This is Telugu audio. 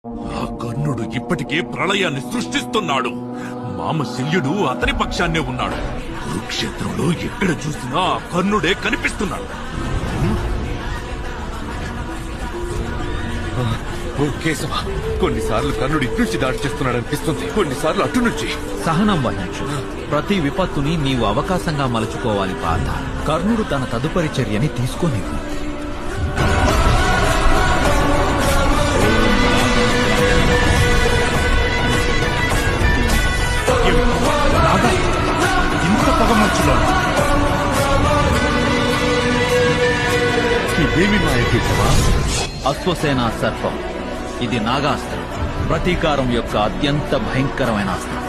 ఆ కర్ణుడు ఇప్పటికే ప్రళయాన్ని సృష్టిస్తున్నాడు. మామశల్యుడు అతని పక్షాన్నే ఉన్నాడు. కురుక్షేత్రంలో ఎక్కడ చూసినా ఆ కర్ణుడే కనిపిస్తున్నాడు. ఓ కేశవ, కొన్నిసార్లు కర్ణుడు ఇటు నుంచి దాడి చేస్తున్నాడు అనిపిస్తుంది, కొన్నిసార్లు అటు నుంచి. సహనం వహించు. ప్రతి విపత్తుని నీవు అవకాశంగా మలుచుకోవాలి పార్థ. కర్ణుడు తన తదుపరి చర్యని తీసుకొని ఇంత పొగమంచులో ఇదేమి మాయ కేశవ? అశ్వసేన సర్పం. ఇది నాగాస్త్రం, ప్రతీకారం యొక్క అత్యంత భయంకరమైన అస్త్రం.